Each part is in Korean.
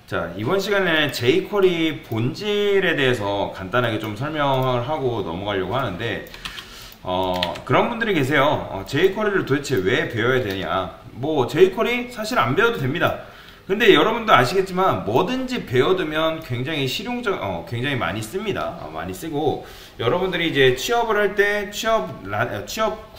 자, 이번 시간에는 jQuery 본질에 대해서 간단하게 좀 설명을 하고 넘어가려고 하는데 그런 분들이 계세요. jQuery를 도대체 왜 배워야 되냐. 뭐 jQuery 사실 안 배워도 됩니다. 근데 여러분도 아시겠지만 뭐든지 배워두면 굉장히 굉장히 많이 씁니다. 많이 쓰고 여러분들이 이제 취업을 할 때 취업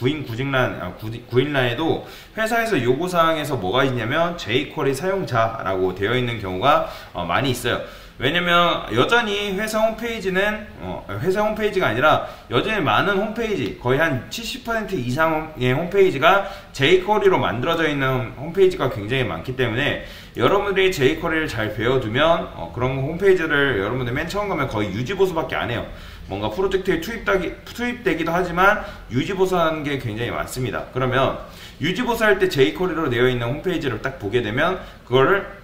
구인란에도 회사에서 요구사항에서 뭐가 있냐면 jQuery 사용자라고 되어 있는 경우가 많이 있어요. 왜냐면 여전히 회사 홈페이지가 아니라 여전히 많은 홈페이지, 거의 한 70% 이상의 홈페이지가 jQuery로 만들어져 있는 홈페이지가 굉장히 많기 때문에 여러분들이 jQuery를 잘 배워두면 그런 홈페이지를 여러분들 맨 처음 가면 거의 유지보수밖에 안 해요. 뭔가 프로젝트에 투입되기도 하지만 유지보수하는 게 굉장히 많습니다. 그러면 유지보수할 때 jQuery로 되어 있는 홈페이지를 딱 보게 되면 그거를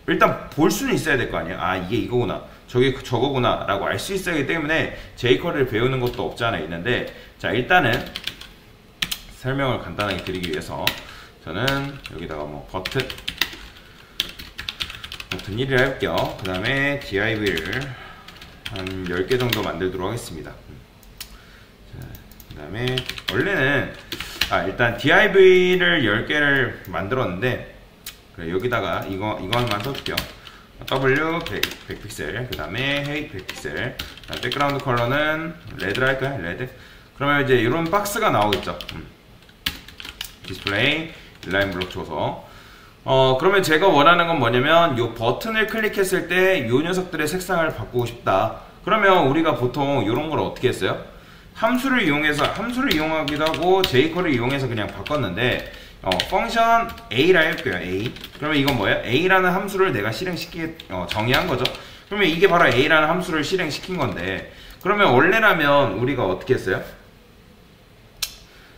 일단 볼 수는 있어야 될 거 아니에요. 아, 이게 이거구나, 저게 저거구나 라고 알 수 있어야 하기 때문에 jQuery를 배우는 것도 없지 않아 있는데, 자, 일단은 설명을 간단하게 드리기 위해서 저는 여기다가 뭐 버튼 1을 해볼게요. 그 다음에 div를 한 10개 정도 만들도록 하겠습니다. 그 다음에 원래는 일단 div를 10개를 만들었는데 여기다가 이거만 써줄게요. W 100픽셀, 그 다음에 height 100픽셀, 백그라운드 컬러는 레드로 할까요? 레드. 그러면 이제 이런 박스가 나오겠죠. 디스플레이 인라인 블록 줘서 그러면 제가 원하는 건 뭐냐면 이 버튼을 클릭했을 때 이 녀석들의 색상을 바꾸고 싶다. 그러면 우리가 보통 이런 걸 어떻게 했어요? 함수를 이용하기도 하고 jQuery를 이용해서 그냥 바꿨는데 펑션 A라 할게요. A. 그러면 이건 뭐예요? A라는 함수를 내가 정의한 거죠. 그러면 이게 바로 A라는 함수를 실행시킨 건데, 그러면 원래라면 우리가 어떻게 했어요?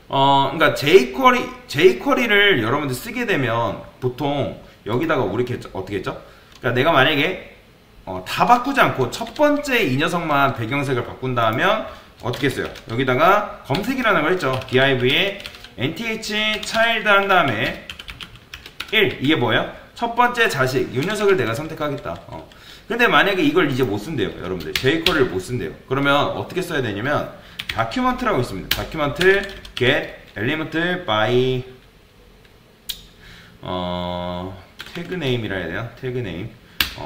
그러니까 jQuery를 여러분들 쓰게 되면 보통 여기다가 우리 어떻게 했죠? 그러니까 내가 만약에 다 바꾸지 않고 첫 번째 이 녀석만 배경색을 바꾼다면 어떻게 했어요? 여기다가 검색이라는 걸 했죠. div에 nth child 한 다음에 1, 이게 뭐예요? 첫 번째 자식, 이 녀석을 내가 선택하겠다. 근데 만약에 이걸 이제 못 쓴대요. 여러분들 jQuery를 못 쓴대요. 그러면 어떻게 써야 되냐면 document라고 있습니다. document get element by tag name이라 해야 되나? tag name.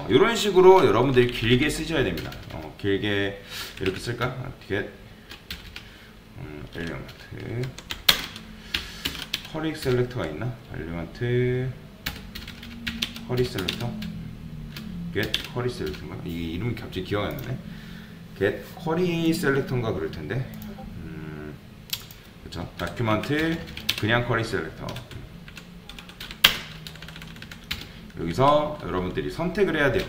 이런 식으로 여러분들이 길게 쓰셔야 됩니다. 길게 이렇게 쓸까? get element 커리 셀렉터가 있나? 엘리먼트 커리 셀렉터? get 커리 셀렉터인가? 이게 이름이 갑자기 기억이 안 나네. get 커리 셀렉터인가 그럴 텐데. 그쵸? 다큐먼트 그냥 커리 셀렉터. 여기서 여러분들이 선택을 해야 돼요.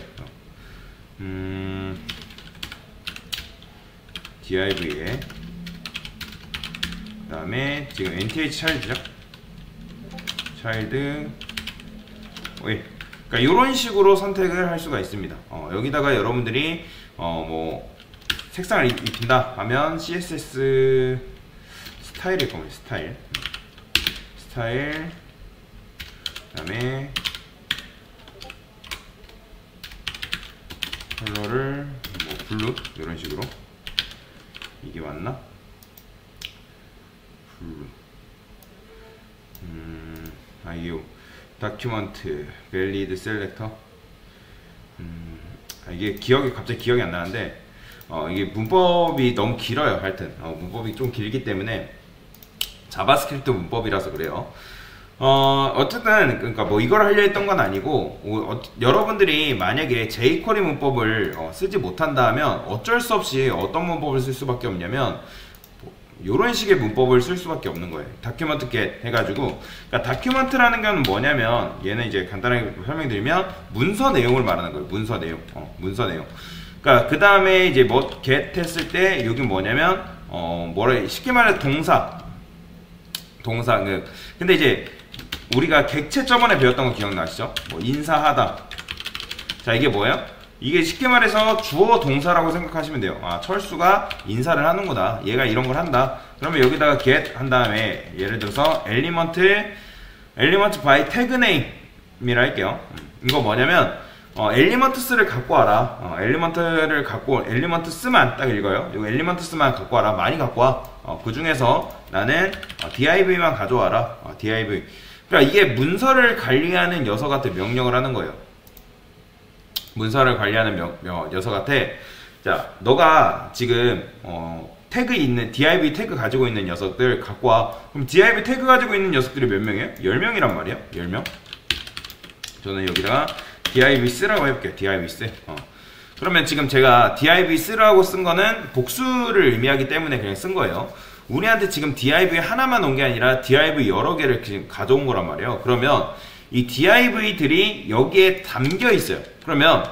div에 그 다음에 지금 nth child죠? child 그러니까 이런 식으로 선택을 할 수가 있습니다. 여기다가 여러분들이 뭐 색상을 입힌다 하면 css 스타일일 겁니다. 스타일 그 다음에 컬러를 뭐 블루 이런 식으로. 이게 맞나? 블루. 이게 다큐먼트 밸리드 셀렉터. 이게 갑자기 기억이 안 나는데 이게 문법이 너무 길어요. 하여튼 문법이 좀 길기 때문에 자바스크립트 문법이라서 그래요. 어쨌든 그러니까 뭐 이걸 하려 했던 건 아니고 여러분들이 만약에 jQuery 문법을 쓰지 못한다 하면 어쩔 수 없이 어떤 문법을 쓸 수밖에 없냐면 이런 식의 문법을 쓸 수밖에 없는 거예요. document get 해가지고, 그러니까 document라는 건 뭐냐면 얘는 이제 간단하게 설명드리면 문서 내용을 말하는 거예요. 문서 내용. 그러니까 그 다음에 이제 뭐 get 했을 때 여기 뭐냐면 쉽게 말해 동사. 근데 이제 우리가 객체 저번에 배웠던 거 기억나시죠? 뭐 인사하다. 자, 이게 뭐예요? 이게 쉽게 말해서 주어 동사라고 생각하시면 돼요. 철수가 인사를 하는구나, 얘가 이런 걸 한다. 그러면 여기다가 get 한 다음에 예를 들어서 element by tag name이라 할게요. 이거 뭐냐면 엘리먼트스를 갖고 와라. 엘리먼트스만 딱 읽어요. 이거 엘리먼트스만 갖고 와라. 많이 갖고 와. 그 중에서 나는 div만 가져와라. div. 그러니까 이게 문서를 관리하는 녀석한테 명령을 하는 거예요. 문서를 관리하는 녀석한테, 자, 너가 지금 태그 있는 div 태그 가지고 있는 녀석들 갖고 와. 그럼 div 태그 가지고 있는 녀석들이 몇 명이에요? 10명이란 말이에요. 10명. 저는 여기다가 div 쓰라고 해볼게요. div 쓰. 그러면 지금 제가 div 쓰라고 쓴 거는 복수를 의미하기 때문에 그냥 쓴 거예요. 우리한테 지금 div 하나만 온 게 아니라 div 여러 개를 지금 가져온 거란 말이에요. 그러면 이 div들이 여기에 담겨 있어요. 그러면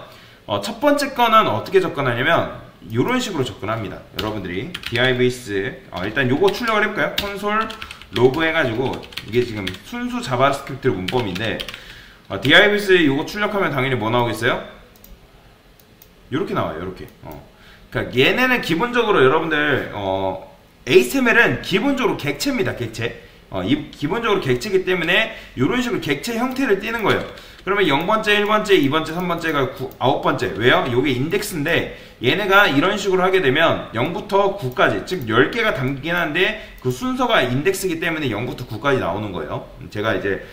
첫 번째 거는 어떻게 접근하냐면 이런 식으로 접근합니다. 여러분들이 divs 일단 요거 출력을 해볼까요? 콘솔 로그 해가지고, 이게 지금 순수 자바스크립트 문법인데 divs 요거 출력하면 당연히 뭐 나오겠어요? 요렇게 나와요. 요렇게. 그러니까 얘네는 기본적으로 여러분들 HTML은 기본적으로 객체입니다. 객체. 기본적으로 객체이기 때문에 이런 식으로 객체 형태를 띄는 거예요. 그러면 0번째, 1번째, 2번째, 3번째가 9번째. 왜요? 요게 인덱스인데 얘네가 이런 식으로 하게 되면 0부터 9까지, 즉 10개가 담기긴 한데 그 순서가 인덱스이기 때문에 0부터 9까지 나오는 거예요. 제가 이제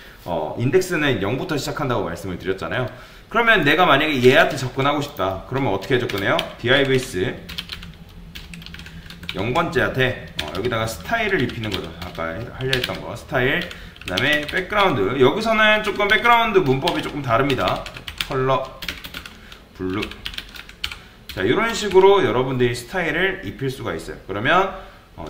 인덱스는 0부터 시작한다고 말씀을 드렸잖아요. 그러면 내가 만약에 얘한테 접근하고 싶다. 그러면 어떻게 접근해요? divs 0번째한테 여기다가 스타일을 입히는 거죠. 아까 하려 했던 거 스타일, 그 다음에 백그라운드. 여기서는 조금 백그라운드 문법이 조금 다릅니다. 컬러 블루. 자, 이런 식으로 여러분들이 스타일을 입힐 수가 있어요. 그러면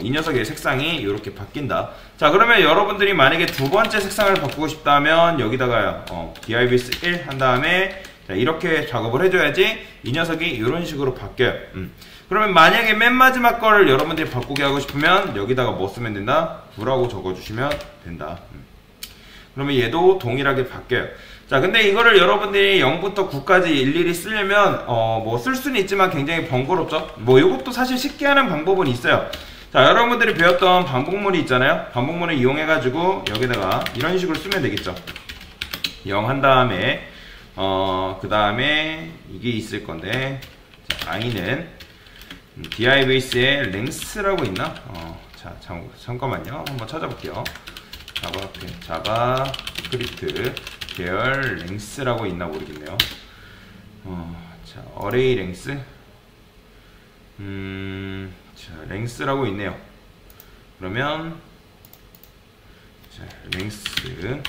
이 녀석의 색상이 이렇게 바뀐다. 자, 그러면 여러분들이 만약에 두 번째 색상을 바꾸고 싶다면 여기다가 divs 1 한 다음에 자, 이렇게 작업을 해줘야지 이 녀석이 이런 식으로 바뀌어요. 그러면 만약에 맨 마지막 거를 여러분들이 바꾸게 하고 싶으면 여기다가 뭐 쓰면 된다? 9라고 적어주시면 된다. 그러면 얘도 동일하게 바뀌어요. 자, 근데 이거를 여러분들이 0부터 9까지 일일이 쓰려면 뭐 쓸 수는 있지만 굉장히 번거롭죠. 뭐 이것도 사실 쉽게 하는 방법은 있어요. 자, 여러분들이 배웠던 반복문이 있잖아요. 반복문을 이용해 가지고 여기다가 이런 식으로 쓰면 되겠죠. 0 한 다음에 그 다음에 이게 있을 건데, 자, i는 divs에 length라고 있나? 자, 잠깐만요. 한번 찾아볼게요. 자바스크립트 계열 length라고 있나 모르겠네요. 자, array length. 자, length라고 있네요. 그러면 자, length.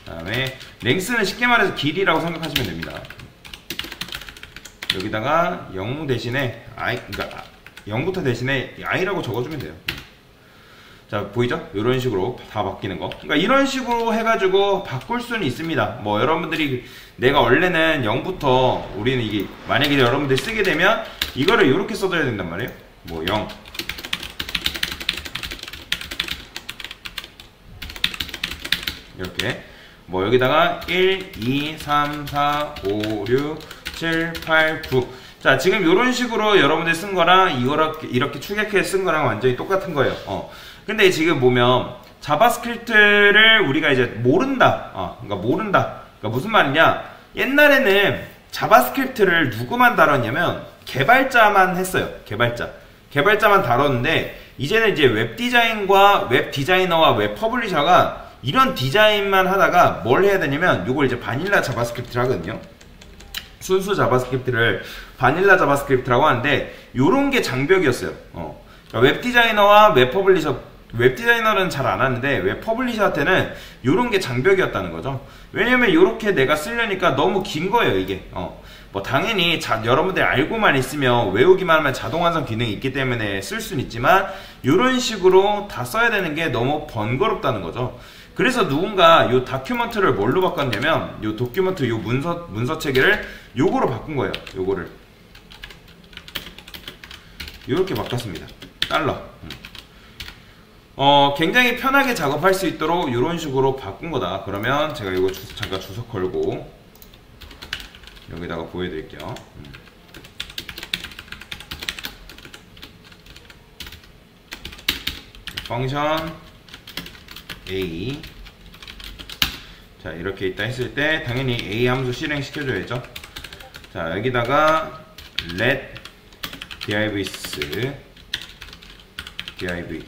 다음에 length는 쉽게 말해서 길이라고 생각하시면 됩니다. 여기다가 0 대신에 그러니까 0부터 대신에 i라고 적어주면 돼요. 자, 보이죠? 이런 식으로 다 바뀌는 거. 그러니까 이런 식으로 해가지고 바꿀 수는 있습니다. 뭐 여러분들이 내가 원래는 0부터 우리는 이게 만약에 여러분들이 쓰게 되면 이거를 이렇게 써줘야 된단 말이에요. 뭐 0 이렇게 뭐 여기다가 1, 2, 3, 4, 5, 6, 7, 8, 9. 자, 지금 이런 식으로 여러분들 쓴 거랑 이렇게 추격해 쓴 거랑 완전히 똑같은 거예요. 근데 지금 보면 자바스크립트를 우리가 이제 모른다. 그러니까 모른다. 그러니까 무슨 말이냐? 옛날에는 자바스크립트를 누구만 다뤘냐면 개발자만 했어요. 개발자만 다뤘는데 이제는 이제 웹 디자인과 웹 디자이너와 웹 퍼블리셔가 이런 디자인만 하다가 뭘 해야 되냐면 이걸 이제 바닐라 자바스크립트를 하거든요. 순수 자바스크립트를 바닐라 자바스크립트라고 하는데 요런 게 장벽이었어요. 그러니까 웹 디자이너와 웹 퍼블리셔, 웹 디자이너는 잘 안 하는데 웹 퍼블리셔한테는 요런 게 장벽이었다는 거죠. 왜냐면 요렇게 내가 쓰려니까 너무 긴 거예요, 이게. 뭐 당연히 여러분들이 알고만 있으면 외우기만 하면 자동 완성 기능이 있기 때문에 쓸 수는 있지만 요런 식으로 다 써야 되는 게 너무 번거롭다는 거죠. 그래서 누군가 요 다큐먼트를 뭘로 바꿨냐면 요 도큐먼트 요 문서 체계를 요거로 바꾼 거예요. 요거를 요렇게 바꿨습니다. 달러. 굉장히 편하게 작업할 수 있도록 요런 식으로 바꾼 거다. 그러면 제가 이거 잠깐 주석 걸고 여기다가 보여드릴게요. 펑션 A. 자, 이렇게 있다 했을 때 당연히 A 함수 실행시켜줘야죠. 자, 여기다가 let divs div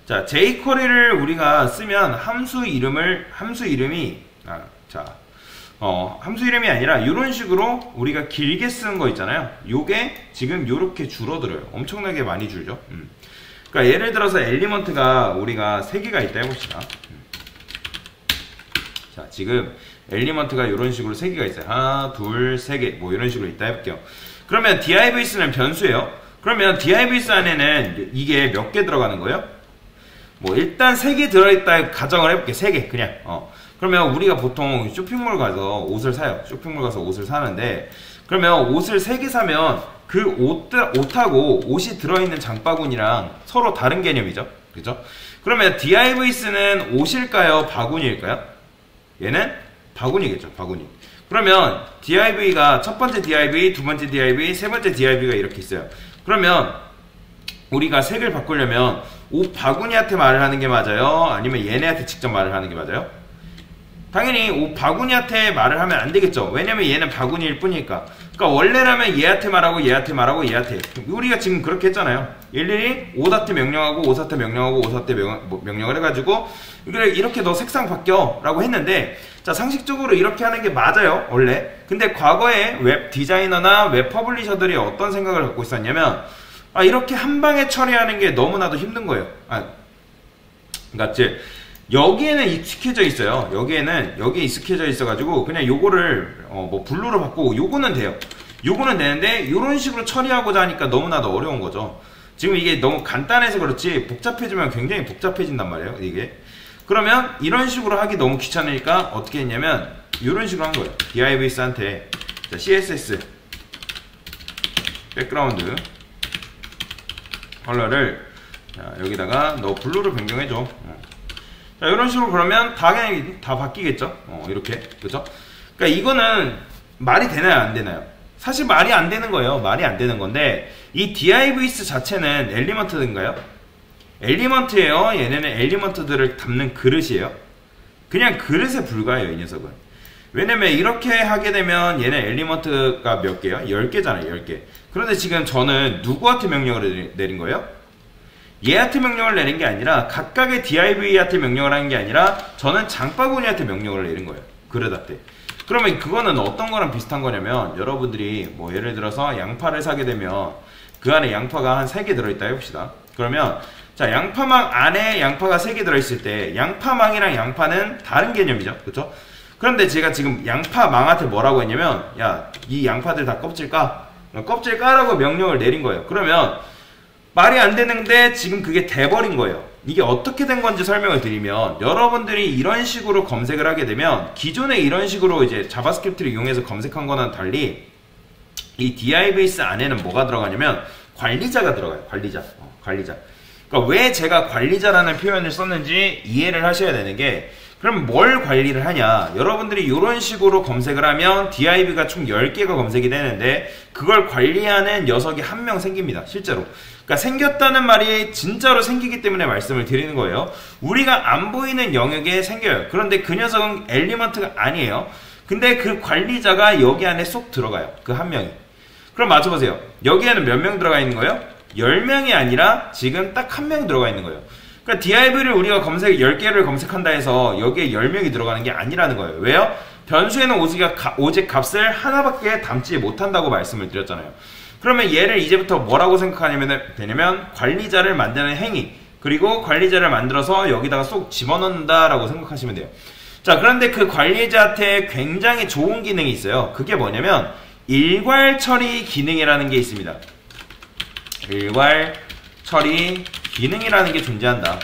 자, jQuery를 우리가 쓰면 함수 이름이 함수 이름이 아니라 이런 식으로 우리가 길게 쓰는 거 있잖아요. 요게 지금 요렇게 줄어들어요. 엄청나게 많이 줄죠. 그러니까 예를 들어서 엘리먼트가 우리가 3개가 있다 해봅시다. 자, 지금 엘리먼트가 이런 식으로 3개가 있어요. 하나, 둘, 3개 뭐 이런 식으로 있다 해볼게요. 그러면 divs는 변수예요. 그러면 divs 안에는 이게 몇 개 들어가는 거예요? 뭐 일단 3개 들어있다 가정을 해볼게. 3개 그냥 그러면 우리가 보통 쇼핑몰 가서 옷을 사요. 쇼핑몰 가서 옷을 사는데 그러면 옷을 3개 사면 그 옷하고 옷이 들어있는 장바구니랑 서로 다른 개념이죠. 그죠? 그러면 divs는 옷일까요? 바구니일까요? 얘는 바구니겠죠. 바구니. 그러면 div가 첫 번째 div, 두 번째 div, 세 번째 div가 이렇게 있어요. 그러면 우리가 색을 바꾸려면 옷 바구니한테 말을 하는 게 맞아요? 아니면 얘네한테 직접 말을 하는 게 맞아요? 당연히 옷 바구니한테 말을 하면 안 되겠죠. 왜냐면 얘는 바구니일 뿐이니까. 그러니까 원래라면 얘한테 말하고 얘한테 말하고 얘한테. 우리가 지금 그렇게 했잖아요. 일일이 옷한테 명령하고 옷한테 명령하고 옷한테 명령을 해가지고 이렇게 너 색상 바뀌어 라고 했는데 자, 상식적으로 이렇게 하는 게 맞아요. 원래. 근데 과거에 웹 디자이너나 웹 퍼블리셔들이 어떤 생각을 갖고 있었냐면 이렇게 한 방에 처리하는 게 너무나도 힘든 거예요. 그러니까 여기에는 익숙해져 있어요. 여기에 익숙해져 있어가지고 그냥 요거를 뭐 블루로 바꾸고 요거는 돼요. 요거는 되는데 요런 식으로 처리하고자 하니까 너무나도 어려운 거죠. 지금 이게 너무 간단해서 그렇지 복잡해지면 굉장히 복잡해진단 말이에요. 이게 그러면 이런 식으로 하기 너무 귀찮으니까 어떻게 했냐면 요런 식으로 한 거예요. divs한테 css 백그라운드 컬러를 여기다가 너 블루로 변경해줘. 자, 이런 식으로 그러면 당연히 다 바뀌겠죠. 이렇게. 그죠? 그러니까 이거는 말이 되나요? 안 되나요? 사실 말이 안 되는 거예요. 말이 안 되는 건데 이 divs 자체는 엘리먼트인가요? 엘리먼트예요. 얘네는 엘리먼트들을 담는 그릇이에요. 그냥 그릇에 불과해요. 이 녀석은. 왜냐면 이렇게 하게 되면 얘는 엘리먼트가 몇 개요? 10개잖아요. 10개. 그런데 지금 저는 누구한테 명령을 내린 거예요? 얘한테 명령을 내린 게 아니라 각각의 div한테 명령을 한 게 아니라 저는 장바구니한테 명령을 내린 거예요. 그릇한테. 그러면 그거는 어떤 거랑 비슷한 거냐면 여러분들이 뭐 예를 들어서 양파를 사게 되면 그 안에 양파가 한 3개 들어있다 해봅시다. 그러면 자, 양파망 안에 양파가 3개 들어있을 때 양파망이랑 양파는 다른 개념이죠. 그렇죠? 그런데 제가 지금 양파망한테 뭐라고 했냐면 야, 이 양파들 다 껍질 까. 껍질 까라고 명령을 내린 거예요. 그러면 말이 안 되는데 지금 그게 돼버린 거예요. 이게 어떻게 된 건지 설명을 드리면 여러분들이 이런 식으로 검색을 하게 되면 기존에 이런 식으로 이제 자바스크립트를 이용해서 검색한 거는 달리 이 divs 안에는 뭐가 들어가냐면 관리자가 들어가요. 관리자. 관리자. 그러니까 왜 제가 관리자라는 표현을 썼는지 이해를 하셔야 되는 게 그럼 뭘 관리를 하냐. 여러분들이 이런 식으로 검색을 하면 div가 총 10개가 검색이 되는데 그걸 관리하는 녀석이 한 명 생깁니다. 실제로. 그러니까 생겼다는 말이 진짜로 생기기 때문에 말씀을 드리는 거예요. 우리가 안 보이는 영역에 생겨요. 그런데 그 녀석은 엘리먼트가 아니에요. 근데 그 관리자가 여기 안에 쏙 들어가요. 그 한 명이. 그럼 맞춰보세요. 여기에는 몇 명 들어가 있는 거예요? 10명이 아니라 지금 딱 한 명 들어가 있는 거예요. 그러니까 div를 우리가 10개를 검색한다 해서 여기에 10명이 들어가는 게 아니라는 거예요. 왜요? 변수에는 오직 값을 하나밖에 담지 못한다고 말씀을 드렸잖아요. 그러면 얘를 이제부터 뭐라고 생각하냐면 되냐면 관리자를 만드는 행위, 그리고 관리자를 만들어서 여기다가 쏙 집어넣는다 라고 생각하시면 돼요. 자, 그런데 그 관리자한테 굉장히 좋은 기능이 있어요. 그게 뭐냐면 일괄 처리 기능이라는 게 있습니다. 일괄 처리 기능이라는 게 존재한다.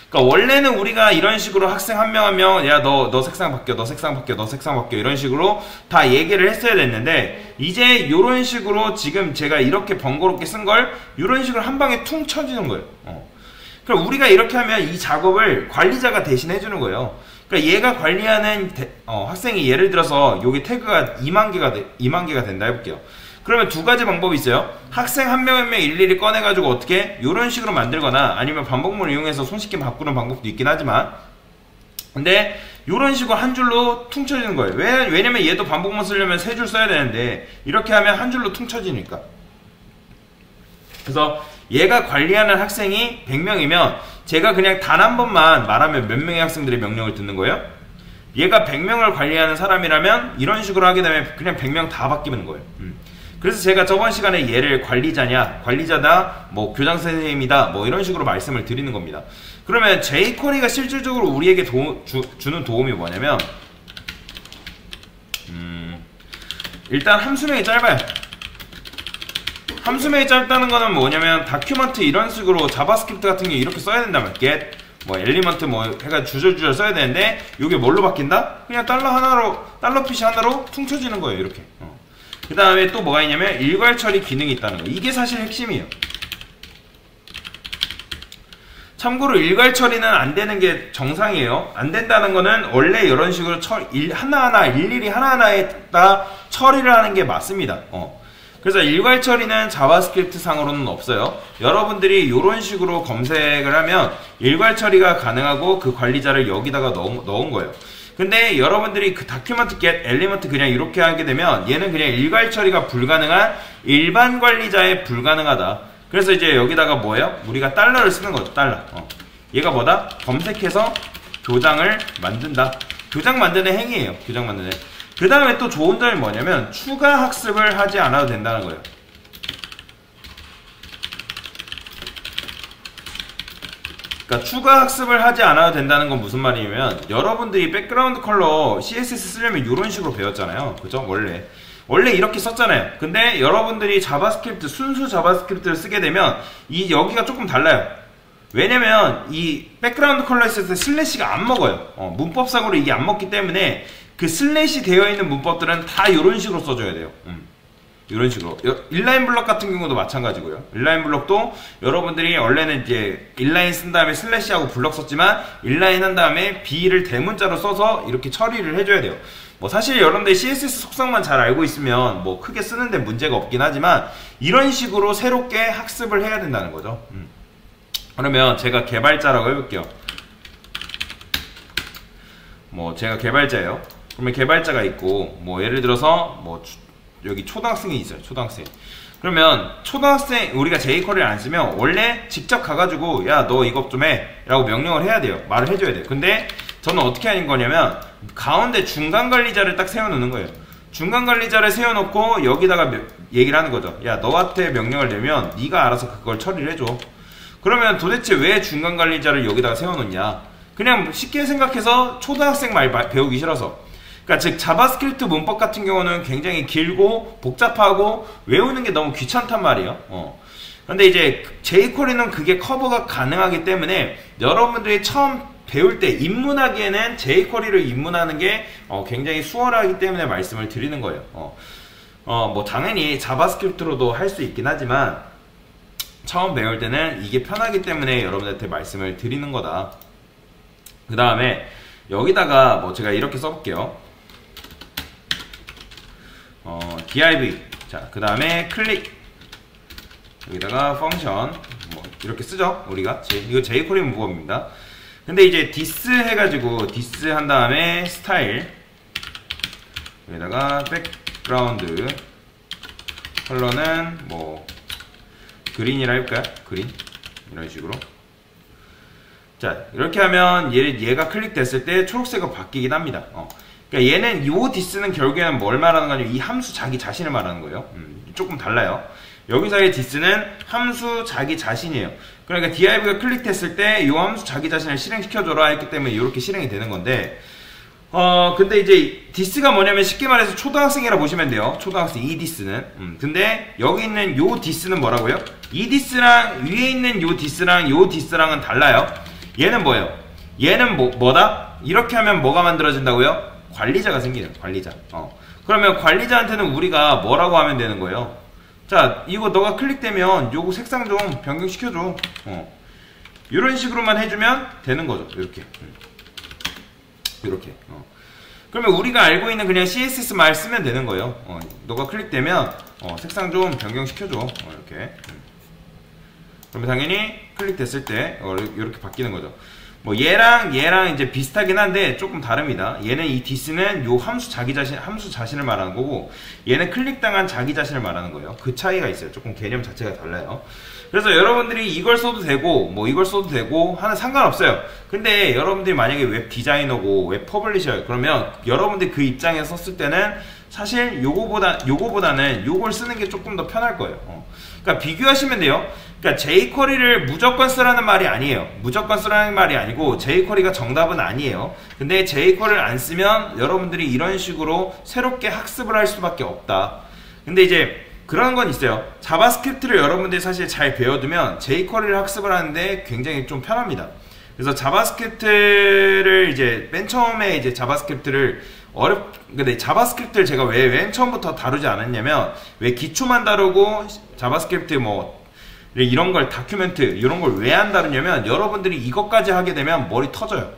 그러니까 원래는 우리가 이런 식으로 학생 한 명 한 명 야 너 색상 바뀌어, 너 색상 바뀌어, 너 색상 바뀌어 이런 식으로 다 얘기를 했어야 됐는데 이제 이런 식으로 지금 제가 이렇게 번거롭게 쓴 걸 이런 식으로 한 방에 퉁 쳐주는 거예요. 그럼 우리가 이렇게 하면 이 작업을 관리자가 대신 해주는 거예요. 그러니까 얘가 관리하는 학생이 예를 들어서 여기 태그가 2만 개가 된다 해볼게요. 그러면 두 가지 방법이 있어요. 학생 한 명 한 명 일일이 꺼내가지고 어떻게 이런 식으로 만들거나 아니면 반복문을 이용해서 손쉽게 바꾸는 방법도 있긴 하지만 근데 이런 식으로 한 줄로 퉁쳐지는 거예요. 왜냐면 얘도 반복만 쓰려면 세 줄 써야 되는데 이렇게 하면 한 줄로 퉁쳐지니까. 그래서 얘가 관리하는 학생이 100명이면 제가 그냥 단 한 번만 말하면 몇 명의 학생들의 명령을 듣는 거예요? 얘가 100명을 관리하는 사람이라면 이런 식으로 하게 되면 그냥 100명 다 바뀌는 거예요. 그래서 제가 저번 시간에 얘를 관리자다, 뭐 교장선생님이다, 뭐 이런 식으로 말씀을 드리는 겁니다. 그러면 jQuery가 실질적으로 우리에게 주는 도움이 뭐냐면 일단 함수명이 짧아요. 함수명이 짧다는 거는 뭐냐면 다큐먼트 이런 식으로 자바스크립트 같은 게 이렇게 써야 된다면 get, 뭐 엘리먼트 뭐 해가 주절주절 써야 되는데 이게 뭘로 바뀐다? 그냥 달러 표시 하나로 퉁쳐지는 거예요. 이렇게. 그 다음에 또 뭐가 있냐면 일괄 처리 기능이 있다는 거. 이게 사실 핵심이에요. 참고로 일괄 처리는 안 되는 게 정상이에요. 안 된다는 거는 원래 이런 식으로 일일이 하나하나에다 처리를 하는 게 맞습니다. 그래서 일괄 처리는 자바스크립트 상으로는 없어요. 여러분들이 이런 식으로 검색을 하면 일괄 처리가 가능하고 그 관리자를 여기다가 넣은 거예요. 근데 여러분들이 그 다큐먼트 get 엘리먼트 그냥 이렇게 하게 되면 얘는 그냥 일괄 처리가 불가능한 일반 관리자에 불가능하다. 그래서 이제 여기다가 뭐예요? 우리가 달러를 쓰는 거죠. 달러. 얘가 뭐다? 검색해서 교장을 만든다. 교장 만드는 행위예요. 교장 만드는. 그 다음에 또 좋은 점이 뭐냐면 추가 학습을 하지 않아도 된다는 거예요. 그러니까 추가 학습을 하지 않아도 된다는 건 무슨 말이냐면 여러분들이 백그라운드 컬러 CSS 쓰려면 이런 식으로 배웠잖아요. 그죠? 원래 이렇게 썼잖아요. 근데 여러분들이 자바스크립트 순수 자바스크립트를 쓰게 되면 여기가 조금 달라요. 왜냐면 이 백그라운드 컬러 있을 때 슬래시가 안 먹어요. 문법상으로 이게 안 먹기 때문에 그 슬래시 되어 있는 문법들은 다 이런 식으로 써줘야 돼요. 이런 식으로. 인라인 블럭 같은 경우도 마찬가지고요. 인라인 블럭도 여러분들이 원래는 이제 인라인 쓴 다음에 슬래시하고 블럭 썼지만 인라인 한 다음에 B를 대문자로 써서 이렇게 처리를 해줘야 돼요. 뭐 사실 여러분들 CSS 속성만 잘 알고 있으면 뭐 크게 쓰는데 문제가 없긴 하지만 이런 식으로 새롭게 학습을 해야 된다는 거죠. 그러면 제가 개발자라고 해볼게요. 뭐 제가 개발자예요. 그러면 개발자가 있고 뭐 예를 들어서 뭐 여기 초등학생이 있어요. 초등학생. 그러면 초등학생 우리가 jQuery를 안 쓰면 원래 직접 가가지고 야 너 이것 좀 해 라고 명령을 해야 돼요. 말을 해줘야 돼요. 근데 저는 어떻게 하는 거냐면 가운데 중간 관리자를 딱 세워놓는 거예요. 중간 관리자를 세워놓고 여기다가 얘기를 하는 거죠. 야 너한테 명령을 내면 네가 알아서 그걸 처리를 해줘. 그러면 도대체 왜 중간 관리자를 여기다가 세워놓냐. 그냥 쉽게 생각해서 초등학생 말 배우기 싫어서. 그러니까 즉 자바스크립트 문법 같은 경우는 굉장히 길고 복잡하고 외우는 게 너무 귀찮단 말이에요. 근데 이제 jQuery는 그게 커버가 가능하기 때문에 여러분들이 처음 배울 때 입문하기에는 jQuery를 입문하는 게 굉장히 수월하기 때문에 말씀을 드리는 거예요. 뭐 당연히 자바스크립트로도 할 수 있긴 하지만 처음 배울 때는 이게 편하기 때문에 여러분들한테 말씀을 드리는 거다. 그 다음에 여기다가 뭐 제가 이렇게 써볼게요. div 자 그 다음에 클릭 여기다가 펑션 뭐 이렇게 쓰죠. 우리가 이거 jQuery 문법입니다. 근데 이제 this 해가지고 this 한 다음에 스타일 여기다가 백그라운드 컬러는 뭐 그린이라 할까요? 그린 이런 식으로. 자 이렇게 하면 얘가 클릭됐을 때 초록색으로 바뀌긴 합니다. 그러니까 얘는 요 this는 결국에는 뭘 말하는 거냐 이 함수 자기 자신을 말하는 거예요. 조금 달라요. 여기서의 this는 함수 자기 자신이에요. 그러니까 div가 클릭됐을 때 이 함수 자기 자신을 실행시켜줘라 했기 때문에 이렇게 실행이 되는 건데 근데 이제 this가 뭐냐면 쉽게 말해서 초등학생이라 보시면 돼요. 초등학생 이 this는 근데 여기 있는 요 this는 뭐라고요? 이 this랑 위에 있는 요 this랑 요 this랑은 달라요. 얘는 뭐예요? 얘는 뭐다? 이렇게 하면 뭐가 만들어진다고요? 관리자가 생기는 관리자. 그러면 관리자한테는 우리가 뭐라고 하면 되는 거예요? 자 이거 너가 클릭되면 요거 색상 좀 변경시켜줘. 이런 식으로만 해주면 되는 거죠. 이렇게 그러면 우리가 알고 있는 그냥 CSS 말 쓰면 되는 거예요. 너가 클릭되면 색상 좀 변경시켜줘. 이렇게 그러면 당연히 클릭됐을 때 이렇게 바뀌는 거죠. 뭐 얘랑 이제 비슷하긴 한데 조금 다릅니다. 얘는 이 디스는 요 함수 자신을 말하는 거고, 얘는 클릭당한 자기 자신을 말하는 거예요. 그 차이가 있어요. 조금 개념 자체가 달라요. 그래서 여러분들이 이걸 써도 되고 뭐 이걸 써도 되고 하는 상관없어요. 근데 여러분들이 만약에 웹 디자이너고 웹 퍼블리셔예요. 그러면 여러분들이 그 입장에서 썼을 때는 사실 요거보다는 요걸 쓰는 게 조금 더 편할 거예요. 그러니까 비교하시면 돼요. 그러니까 jQuery를 무조건 쓰라는 말이 아니에요. 무조건 쓰라는 말이 아니고 jQuery가 정답은 아니에요. 근데 jQuery를 안 쓰면 여러분들이 이런 식으로 새롭게 학습을 할 수밖에 없다. 근데 이제 그런 건 있어요. 자바스크립트를 여러분들이 사실 잘 배워두면 jQuery를 학습을 하는데 굉장히 좀 편합니다. 그래서 자바스크립트를 이제 맨 처음에 이제 자바스크립트를 근데 자바스크립트를 제가 왜 맨 처음부터 다루지 않았냐면, 왜 기초만 다루고 자바스크립트 뭐 이런 걸 다큐멘트 이런 걸 왜 안 다루냐면, 여러분들이 이것까지 하게 되면 머리 터져요.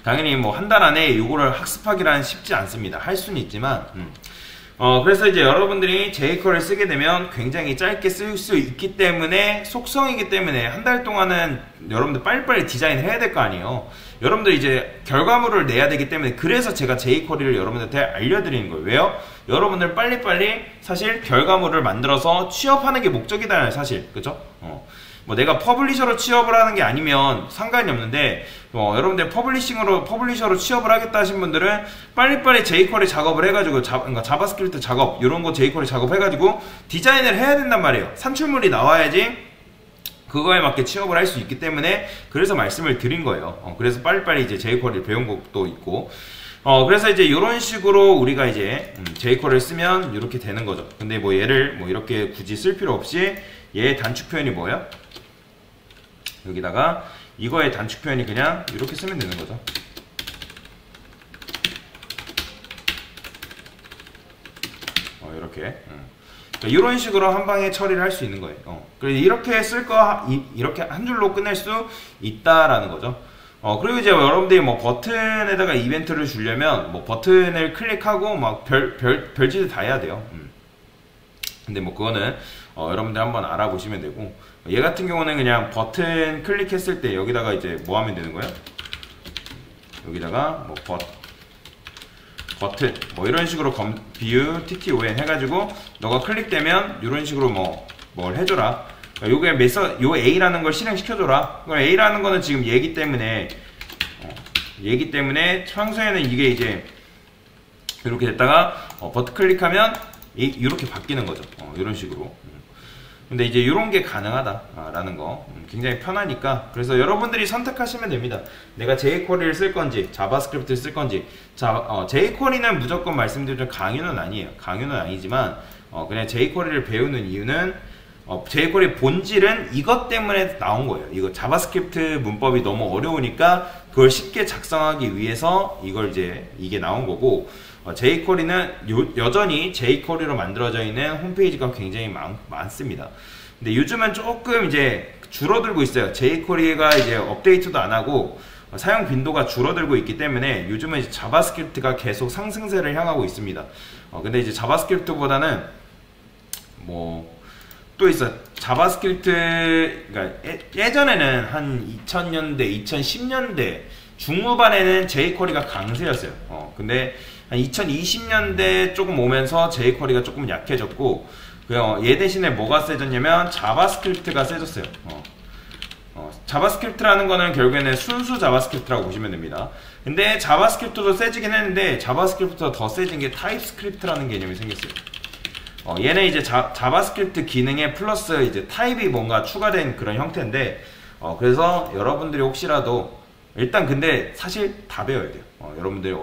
당연히 뭐 한 달 안에 이거를 학습하기란 쉽지 않습니다. 할 수는 있지만 그래서 이제 여러분들이 jQuery를 쓰게 되면 굉장히 짧게 쓸 수 있기 때문에, 속성이기 때문에 한 달 동안은 여러분들 빨리빨리 디자인을 해야 될 거 아니에요. 여러분들 이제 결과물을 내야 되기 때문에, 그래서 제가 jQuery를 여러분들한테 알려드리는 거예요. 왜요? 여러분들 빨리빨리 사실 결과물을 만들어서 취업하는 게 목적이잖아요, 사실. 그죠? 뭐 내가 퍼블리셔로 취업을 하는 게 아니면 상관이 없는데, 여러분들 퍼블리셔로 취업을 하겠다 하신 분들은 빨리빨리 jQuery 작업을 해가지고 그러니까 자바스크립트 작업 이런 거 jQuery 작업해가지고 디자인을 해야 된단 말이에요. 산출물이 나와야지 그거에 맞게 취업을 할 수 있기 때문에, 그래서 말씀을 드린 거예요. 그래서 빨리빨리 이제 jQuery를 배운 것도 있고, 그래서 이제 이런 식으로 우리가 이제 jQuery를 쓰면 이렇게 되는 거죠. 근데 뭐 얘를 뭐 이렇게 굳이 쓸 필요 없이, 얘의 단축 표현이 뭐예요? 여기다가 이거의 단축 표현이 그냥 이렇게 쓰면 되는 거죠. 이렇게. 그러니까 이런 식으로 한 방에 처리를 할 수 있는 거예요. 그래서 이렇게 쓸 거 이렇게 한 줄로 끝낼 수 있다라는 거죠. 그리고 이제 여러분들이 뭐 버튼에다가 이벤트를 주려면 뭐 버튼을 클릭하고 막 별짓을 다 해야 돼요. 근데 뭐 그거는 여러분들 한번 알아보시면 되고, 얘 같은 경우는 그냥 버튼 클릭했을 때 여기다가 이제 뭐 하면 되는 거예요? 여기다가 뭐 버튼 뭐 이런 식으로 view tton 해가지고 너가 클릭되면 이런 식으로 뭘 해줘라. 요게 요 A라는 걸 실행시켜줘라. A라는 거는 지금 얘기 때문에 평소에는 이게 이제 이렇게 됐다가 버튼 클릭하면 이렇게 바뀌는 거죠. 이런 식으로. 근데 이제 이런 게 가능하다라는 거, 굉장히 편하니까. 그래서 여러분들이 선택하시면 됩니다. 내가 jQuery를 쓸 건지 자바스크립트를 쓸 건지. jQuery는 무조건 말씀드리면 강요는 아니에요. 강요는 아니지만 그냥 jQuery를 배우는 이유는 jQuery 본질은 이것 때문에 나온 거예요. 이거 자바스크립트 문법이 너무 어려우니까 그걸 쉽게 작성하기 위해서 이게 나온 거고, jQuery는 여전히 jQuery로 만들어져 있는 홈페이지가 굉장히 많습니다. 근데 요즘은 조금 이제 줄어들고 있어요. jQuery가 이제 업데이트도 안 하고 사용 빈도가 줄어들고 있기 때문에 요즘은 이제 자바스크립트가 계속 상승세를 향하고 있습니다. 근데 이제 자바스크립트보다는 또 있어. 자바스크립트, 그러니까 예전에는 한 2000년대, 2010년대 중후반에는 jQuery가 강세였어요. 근데 한 2020년대 조금 오면서 jQuery가 조금 약해졌고, 얘 대신에 뭐가 세졌냐면 자바스크립트가 세졌어요. 자바스크립트라는 거는 결국에는 순수 자바스크립트라고 보시면 됩니다. 근데 자바스크립트도 세지긴 했는데 자바스크립트가 더 세진 게 타입스크립트라는 개념이 생겼어요. 얘는 이제 자바스크립트 기능에 플러스 이제 타입이 뭔가 추가된 그런 형태인데, 그래서 여러분들이 혹시라도 일단 근데 사실 다 배워야 돼요. 여러분들이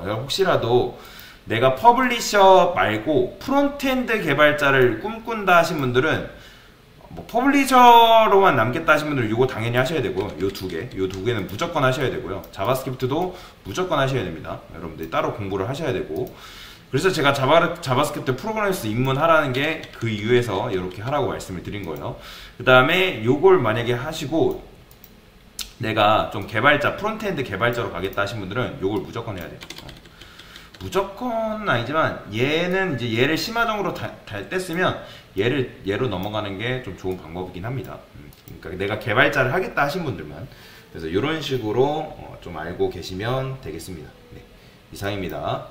혹시라도 내가 퍼블리셔 말고 프론트엔드 개발자를 꿈꾼다 하신 분들은, 뭐 퍼블리셔로만 남겠다 하신 분들은 이거 당연히 하셔야 되고요. 요 두 개는 무조건 하셔야 되고요. 자바스크립트도 무조건 하셔야 됩니다. 여러분들이 따로 공부를 하셔야 되고, 그래서 제가 자바스크립트 프로그래머스 입문하라는 게 그 이유에서 이렇게 하라고 말씀을 드린 거예요. 그 다음에 요걸 만약에 하시고 내가 좀 프론트엔드 개발자로 가겠다 하신 분들은 요걸 무조건 해야 돼요. 무조건 아니지만 얘는 이제 얘를 심화적으로 달 때 쓰면 얘로 넘어가는 게 좀 좋은 방법이긴 합니다. 그러니까 내가 개발자를 하겠다 하신 분들만. 그래서 이런 식으로 좀 알고 계시면 되겠습니다. 네, 이상입니다.